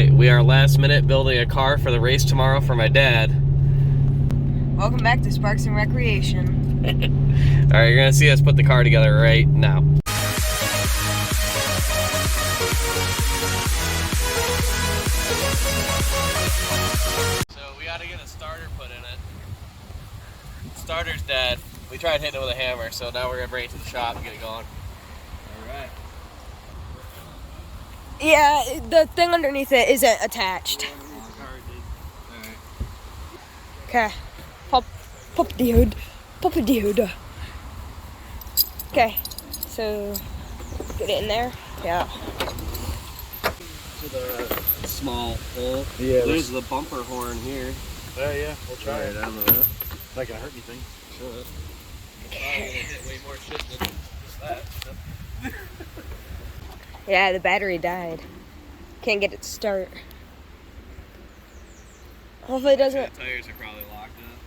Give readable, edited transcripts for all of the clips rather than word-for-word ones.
Alright, we are last minute building a car for the race tomorrow for my dad. Welcome back to Sparks and Recreation. Alright, you're gonna see us put the car together right now. So we gotta get a starter put in it. Starter's dead. We tried hitting it with a hammer, so now we're gonna bring it to the shop and get it going. Alright. Yeah, the thing underneath it isn't attached. Okay. Pop the hood. Pop the hood. Okay. So get it in there. Yeah. To the small hole. Yeah. There's the bumper horn here. Yeah, we'll try it. I don't know. Not gonna hurt anything. Should. Probably gonna hit way more shit than just that. Yeah, the battery died. Can't get it to start. Hopefully it doesn't. The tires are probably locked up.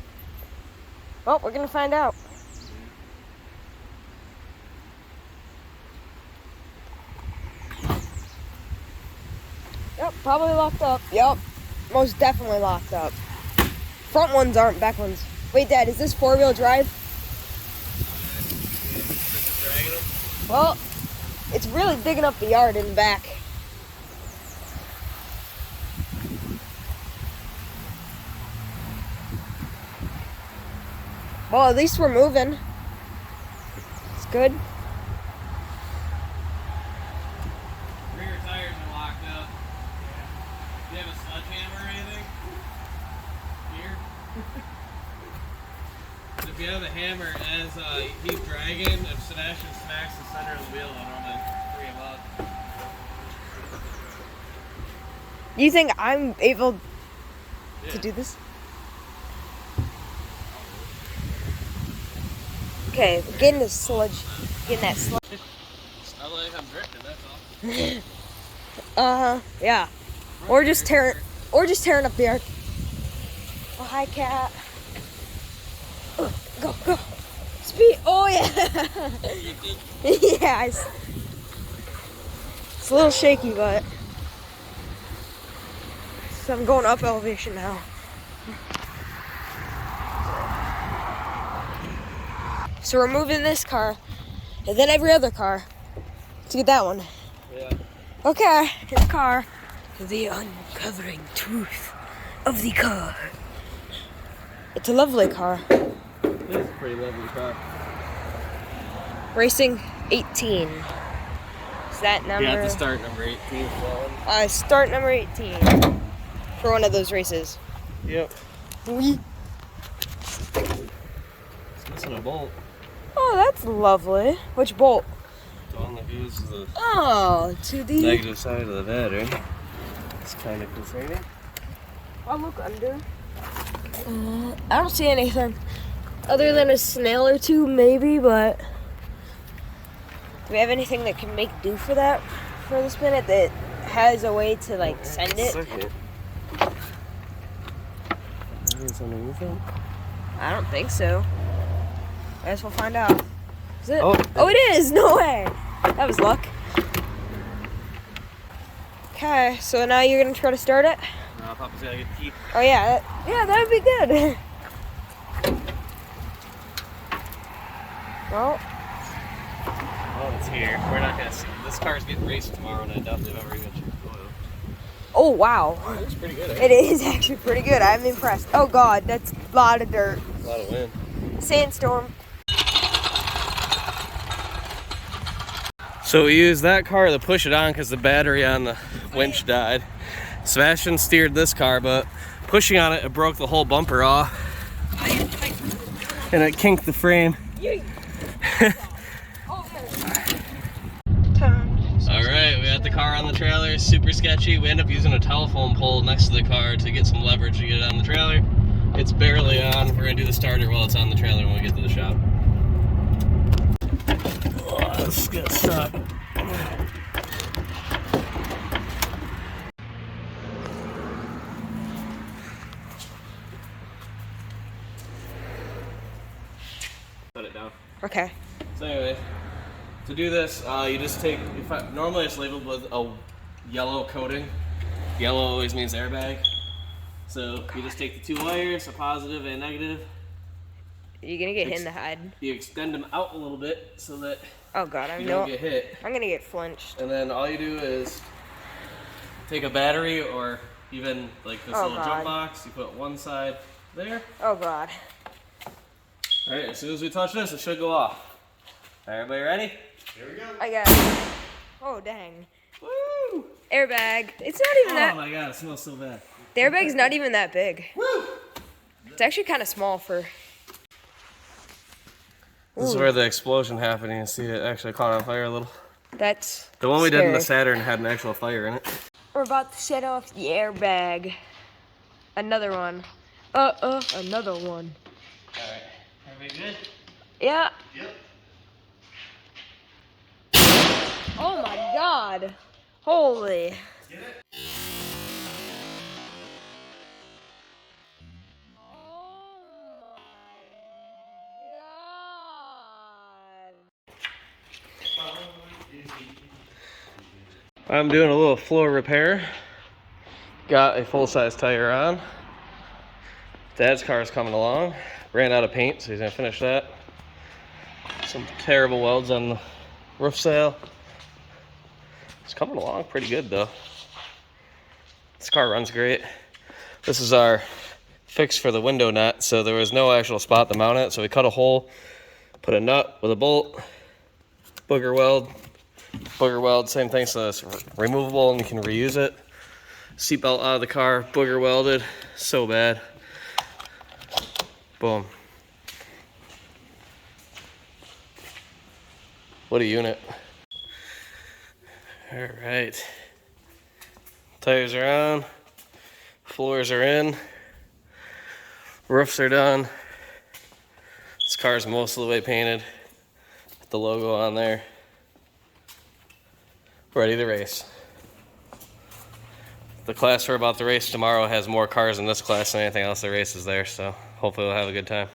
Well, we're gonna find out. Yep, probably locked up. Yep, most definitely locked up. Front ones aren't, back ones. Wait, Dad, is this four-wheel drive? Well, it's really digging up the yard in the back. Well, at least we're moving. It's good. Rear tires are locked up. Do you have a sledgehammer or anything? Here? If you have a hammer, as he's dragging, if Sebastian smacks the center of the wheel, I don't know, free him up. You think I'm able to do this? Okay, getting the sludge. Getting that sludge. I like I'm drifting, that's all. Yeah. Or just tearing up the yard. Oh, hi, cat. Go. Speed. Oh, yeah. Yeah. It's a little shaky, but. So I'm going up elevation now. So we're moving this car, and then every other car, to get that one. Yeah. Okay, in the car. The uncovering truth of the car. It's a lovely car. It is a pretty lovely car. Racing 18. Is that number? Yeah, the start number 18. Start number 18 for one of those races. Yep. Oui. It's missing a bolt. Oh, that's lovely. Which bolt? The one that goes to the To the negative side of the battery. It's kind of concerning. I'll look under. I don't see anything other than a snail or two, maybe. But do we have anything that can make do for that for this minute? That has a way to like send it. I don't think so. I guess we'll find out. Is it? Oh, it is! No way! That was luck. Okay, so now you're gonna try to start it? No, Papa's gotta get the key. Oh yeah, that would be good. Well, It's here. We're not gonna see. This car's getting raced tomorrow, and I doubt they've ever even checked the oil. oh wow. It's pretty good. It is actually pretty good. I'm impressed. Oh god, that's a lot of dirt. A lot of wind. Sandstorm. So we used that car to push it on because the battery on the winch died. Sebastian steered this car, but pushing on it, it broke the whole bumper off. And it kinked the frame. Alright, we got the car on the trailer. It's super sketchy. We end up using a telephone pole next to the car to get some leverage to get it on the trailer. It's barely on. We're going to do the starter while it's on the trailer when we get to the shop. Let's get stuck. Put it down. Okay. So anyway, to do this, you just take, normally it's labeled with a yellow coating, Yellow always means airbag. So you just take the two wires, a positive and a negative. You're gonna get hit in the head. You extend them out a little bit so that Oh god, you don't get hit. I'm gonna get flinched. And then all you do is take a battery or even like this little jump box. You put one side there. Oh god. All right, as soon as we touch this, it should go off. Everybody ready? Here we go. I got it. Oh dang. Woo! Airbag. It's not even that. Oh my god, it smells so bad. The airbag's not even that big. Woo! It's actually kind of small for. This is where the explosion happened. You can see it actually caught on fire a little. That's The one we did in the scary. Saturn had an actual fire in it. We're about to set off the airbag. Another one. Another one. Alright, everybody good? Yeah. Yep. Oh my god. Holy. Get it? I'm doing a little floor repair. Got a full-size tire on. Dad's car is coming along. Ran out of paint, so he's gonna finish that. Some terrible welds on the roof sail. It's coming along pretty good though. This car runs great. This is our fix for the window nut, so there was no actual spot to mount it, so we cut a hole, put a nut with a bolt, booger weld, same thing, so it's removable and you can reuse it. Seatbelt out of the car, booger welded, so bad. Boom. What a unit. All right. Tires are on, floors are in, roofs are done. This car's most of the way painted. Put the logo on there. Ready to race. The class we're about to race tomorrow has more cars in this class than anything else that races there, so hopefully we'll have a good time.